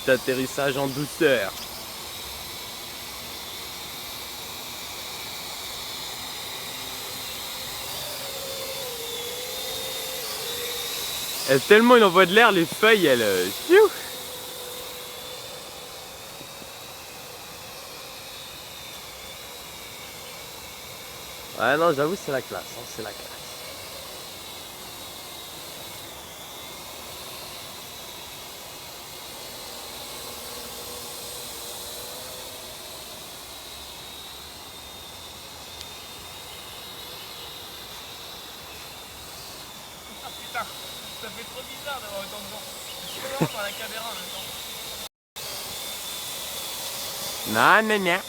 Petit atterrissage en douceur. Et tellement il envoie de l'air, les feuilles, elles... Ouais, non, j'avoue, c'est la classe, hein, c'est la classe. Ah putain, ça fait trop bizarre d'avoir autant de gens. Je suis trop par la caméra en même temps. Non, non, non.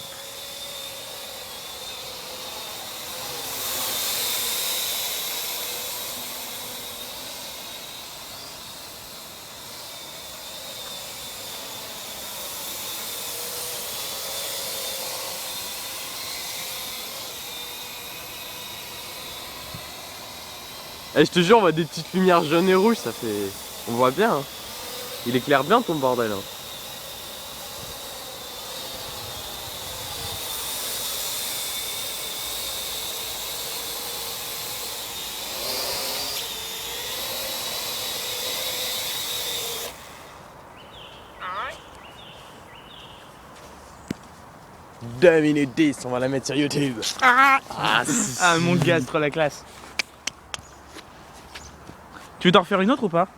Eh, je te jure, on voit des petites lumières jaunes et rouges, ça fait... On voit bien, hein. Il éclaire bien ton bordel, hein. Ah ouais. 2 minutes 10, on va la mettre sur YouTube. Ah, Ah, mon gars, c'est trop la classe. Tu veux t'en refaire une autre ou pas?